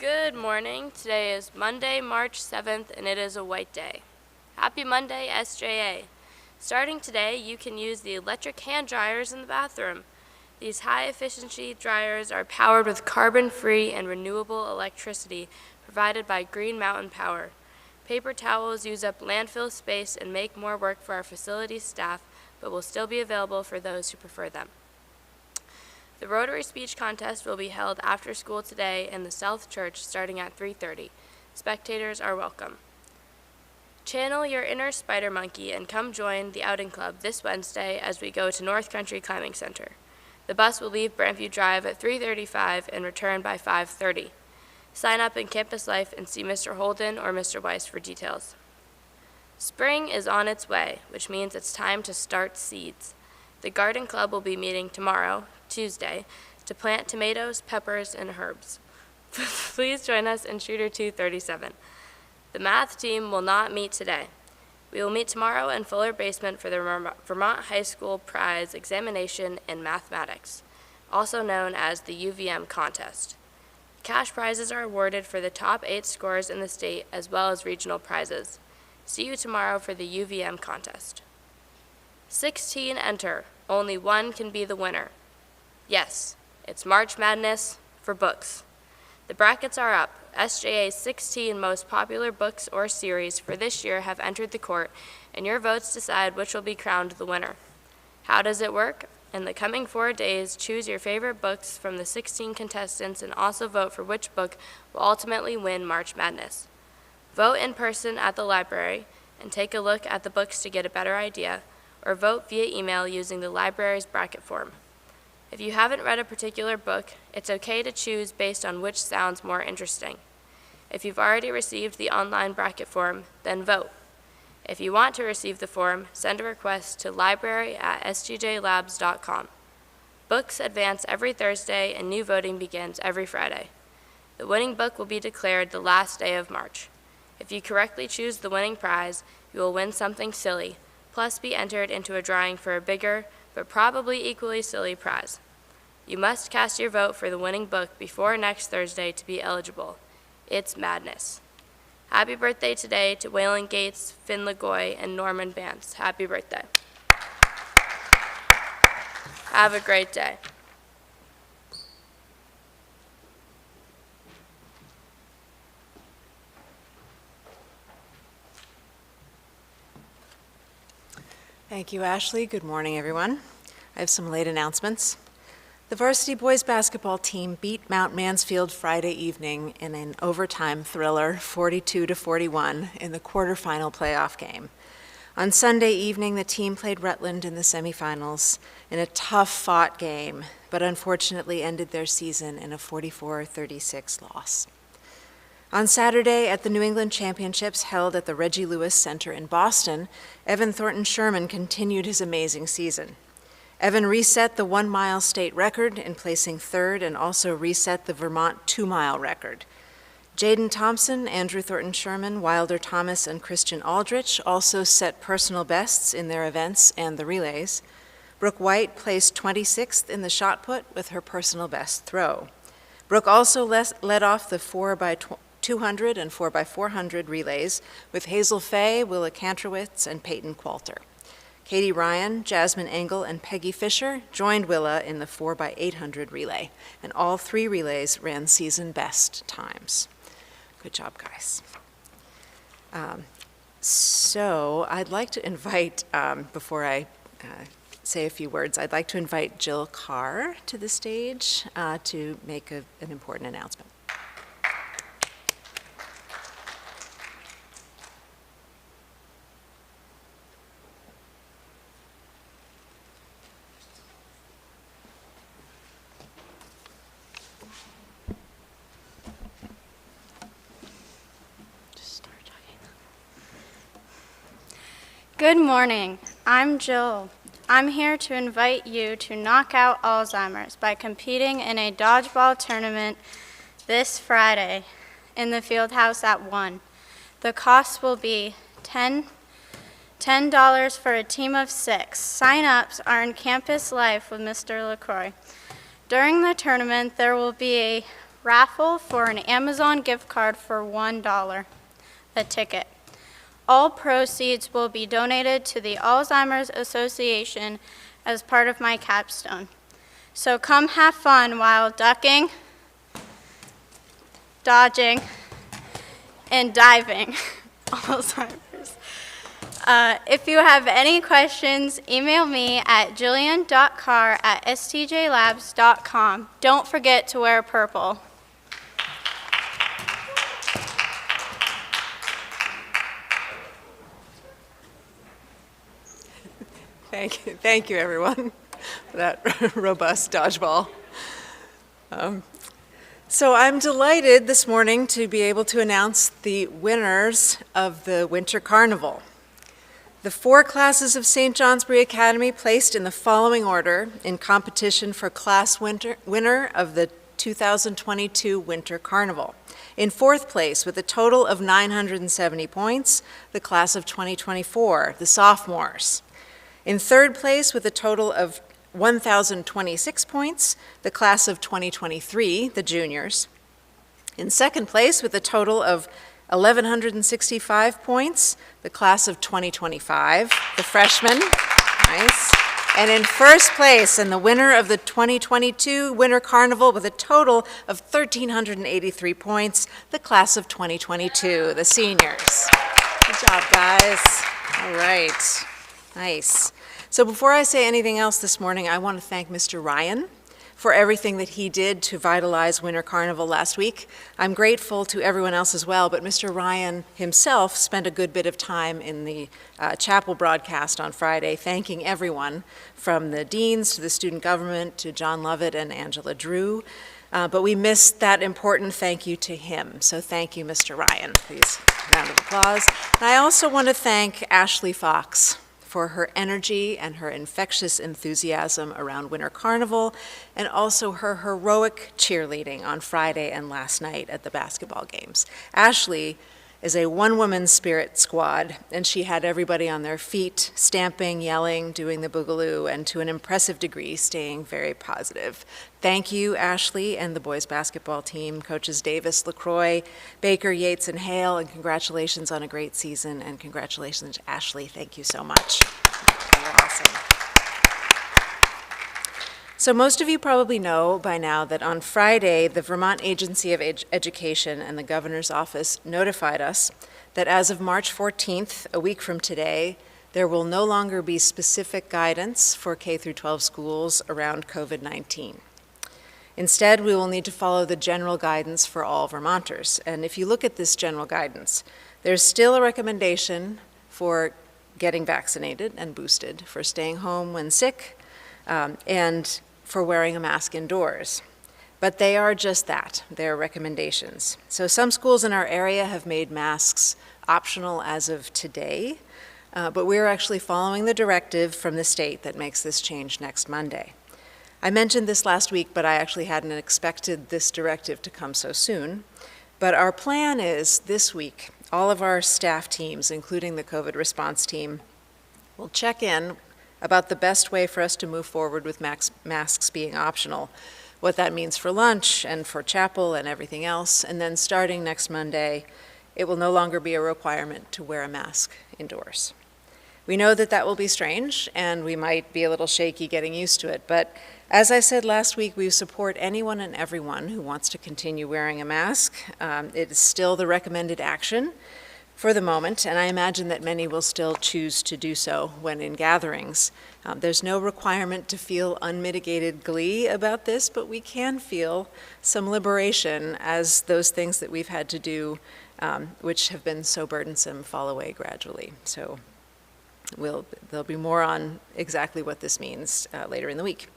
Good morning. Today is Monday, March 7th, and it is a white day. Happy Monday, SJA. Starting today, you can use the electric hand dryers in the bathroom. These high-efficiency dryers are powered with carbon-free and renewable electricity provided by Green Mountain Power. Paper towels use up landfill space and make more work for our facilities staff, but will still be available for those who prefer them. The Rotary Speech Contest will be held after school today in the South Church starting at 3:30. Spectators are welcome. Channel your inner spider monkey and come join the outing club this Wednesday as we go to North Country Climbing Center. The bus will leave Brandview Drive at 3:35 and return by 5:30. Sign up in Campus Life and see Mr. Holden or Mr. Weiss for details. Spring is on its way, which means it's time to start seeds. The Garden Club will be meeting tomorrow, Tuesday, to plant tomatoes, peppers, and herbs. Please join us in Shooter 237. The math team will not meet today. We will meet tomorrow in Fuller Basement for the Vermont High School Prize Examination in Mathematics, also known as the UVM contest. Cash prizes are awarded for the top 8 scorers in the state as well as regional prizes. See you tomorrow for the UVM contest. 16 enter. Only one can be the winner. Yes, it's March Madness for books. The brackets are up. SJA's 16 most popular books or series for this year have entered the court, and your votes decide which will be crowned the winner. How does it work? In the coming 4 days, choose your favorite books from the 16 contestants and also vote for which book will ultimately win March Madness. Vote in person at the library and take a look at the books to get a better idea, or vote via email using the library's bracket form. If you haven't read a particular book, it's okay to choose based on which sounds more interesting. If you've already received the online bracket form, then vote. If you want to receive the form, send a request to library@sgjlabs.com. Books advance every Thursday and new voting begins every Friday. The winning book will be declared the last day of March. If you correctly choose the winning prize, you will win something silly, plus be entered into a drawing for a bigger, but probably equally silly prize. You must cast your vote for the winning book before next Thursday to be eligible. It's madness. Happy birthday today to Waylon Gates, Finn Lagoy, and Norman Bantz. Happy birthday. Have a great day. Thank you, Ashley. Good morning, everyone. I have some late announcements. The varsity boys basketball team beat Mount Mansfield Friday evening in an overtime thriller, 42-41, in the quarterfinal playoff game. On Sunday evening, the team played Rutland in the semifinals in a tough-fought game, but unfortunately ended their season in a 44-36 loss. On Saturday, at the New England Championships held at the Reggie Lewis Center in Boston, Evan Thornton Sherman continued his amazing season. Evan reset the 1-mile state record in placing third and also reset the Vermont 2-mile record. Jaden Thompson, Andrew Thornton Sherman, Wilder Thomas, and Christian Aldrich also set personal bests in their events and the relays. Brooke White placed 26th in the shot put with her personal best throw. Brooke also led off the 4x200 and 4x400 relays with Hazel Fay, Willa Kantrowitz, and Peyton Qualter. Katie Ryan, Jasmine Engel, and Peggy Fisher joined Willa in the 4x800 relay, and all 3 relays ran season best times. Good job, guys. So I'd like to invite, before I say a few words, I'd like to invite Jill Carr to the stage to make an important announcement. Good morning. I'm Jill. I'm here to invite you to knock out Alzheimer's by competing in a dodgeball tournament this Friday in the field house at 1. The cost will be $10 for a team of 6. Sign-ups are in Campus Life with Mr. LaCroix. During the tournament, there will be a raffle for an Amazon gift card for $1 a ticket. All proceeds will be donated to the Alzheimer's Association as part of my capstone. So come have fun while ducking, dodging, and diving. Alzheimer's. If you have any questions, email me at jillian.carr@stjlabs.com. Don't forget to wear purple. Thank you, everyone, for that robust dodgeball. So I'm delighted this morning to be able to announce the winners of the Winter Carnival. The 4 classes of St. Johnsbury Academy placed in the following order in competition for class winner of the 2022 Winter Carnival. In 4th place, with a total of 970 points, the class of 2024, the sophomores. In 3rd place, with a total of 1,026 points, the class of 2023, the juniors. In 2nd place, with a total of 1,165 points, the class of 2025, the freshmen. Nice. And in 1st place, and the winner of the 2022 Winter Carnival with a total of 1,383 points, the class of 2022, the seniors. Good job, guys. All right. Nice. So before I say anything else this morning, I want to thank Mr. Ryan for everything that he did to vitalize Winter Carnival last week. I'm grateful to everyone else as well, but Mr. Ryan himself spent a good bit of time in the chapel broadcast on Friday, thanking everyone from the deans to the student government to John Lovett and Angela Drew. But we missed that important thank you to him. So thank you, Mr. Ryan. Please, round of applause. And I also want to thank Ashley Fox for her energy and her infectious enthusiasm around Winter Carnival, and also her heroic cheerleading on Friday and last night at the basketball games. Ashley is a one-woman spirit squad, and she had everybody on their feet, stamping, yelling, doing the boogaloo, and to an impressive degree, staying very positive. Thank you, Ashley, and the boys basketball team, coaches Davis, LaCroix, Baker, Yates, and Hale, and congratulations on a great season, and congratulations, Ashley. Thank you so much. You're awesome. So most of you probably know by now that on Friday, the Vermont Agency of Education and the Governor's Office notified us that as of March 14th, a week from today, there will no longer be specific guidance for K-12 schools around COVID-19. Instead, we will need to follow the general guidance for all Vermonters. And if you look at this general guidance, there's still a recommendation for getting vaccinated and boosted, for staying home when sick, and for wearing a mask indoors. But they are just that, they're recommendations. So some schools in our area have made masks optional as of today, but we're actually following the directive from the state that makes this change next Monday. I mentioned this last week, but I actually hadn't expected this directive to come so soon. But our plan is this week, all of our staff teams, including the COVID response team, will check in about the best way for us to move forward with masks being optional, what that means for lunch and for chapel and everything else. And then starting next Monday, it will no longer be a requirement to wear a mask indoors. We know that that will be strange, and we might be a little shaky getting used to it. But as I said last week, we support anyone and everyone who wants to continue wearing a mask. It is still the recommended action for the moment, and I imagine that many will still choose to do so when in gatherings. There's no requirement to feel unmitigated glee about this, but we can feel some liberation as those things that we've had to do, which have been so burdensome, fall away gradually. So there'll be more on exactly what this means later in the week.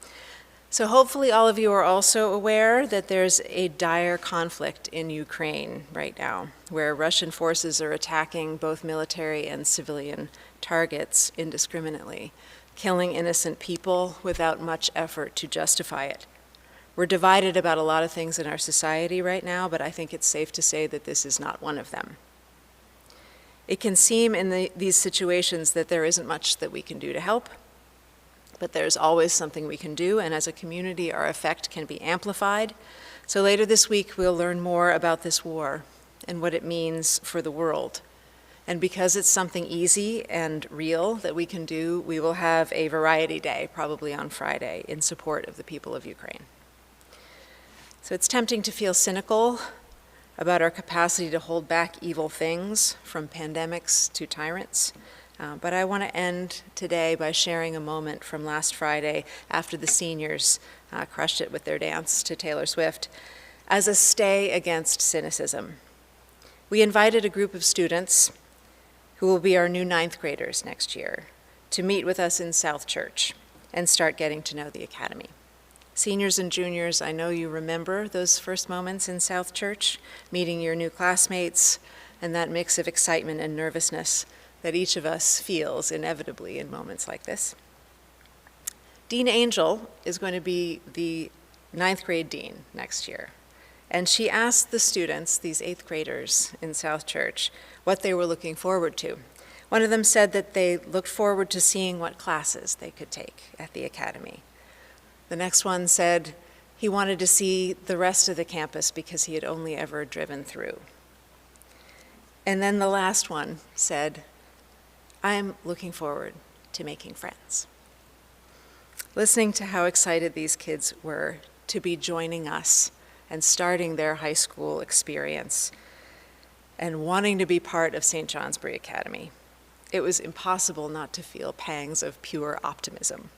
So hopefully all of you are also aware that there's a dire conflict in Ukraine right now, where Russian forces are attacking both military and civilian targets indiscriminately, killing innocent people without much effort to justify it. We're divided about a lot of things in our society right now, but I think it's safe to say that this is not one of them. It can seem in these situations that there isn't much that we can do to help, But there's always something we can do, and as a community, our effect can be amplified. So later this week, we'll learn more about this war and what it means for the world. And because it's something easy and real that we can do, we will have a variety day, probably on Friday, in support of the people of Ukraine. So it's tempting to feel cynical about our capacity to hold back evil things, from pandemics to tyrants. But I want to end today by sharing a moment from last Friday after the seniors crushed it with their dance to Taylor Swift as a stay against cynicism. We invited a group of students who will be our new 9th graders next year to meet with us in South Church and start getting to know the Academy. Seniors and juniors, I know you remember those first moments in South Church, meeting your new classmates, and that mix of excitement and nervousness that each of us feels inevitably in moments like this. Dean Angel is going to be the 9th grade dean next year, and she asked the students, these 8th graders in South Church, what they were looking forward to. One of them said that they looked forward to seeing what classes they could take at the Academy. The next one said he wanted to see the rest of the campus because he had only ever driven through. And then the last one said, I'm looking forward to making friends. Listening to how excited these kids were to be joining us and starting their high school experience and wanting to be part of St. Johnsbury Academy, it was impossible not to feel pangs of pure optimism.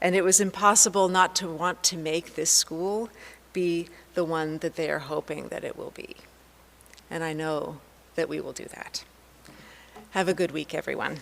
And it was impossible not to want to make this school be the one that they are hoping that it will be. And I know that we will do that. Have a good week, everyone.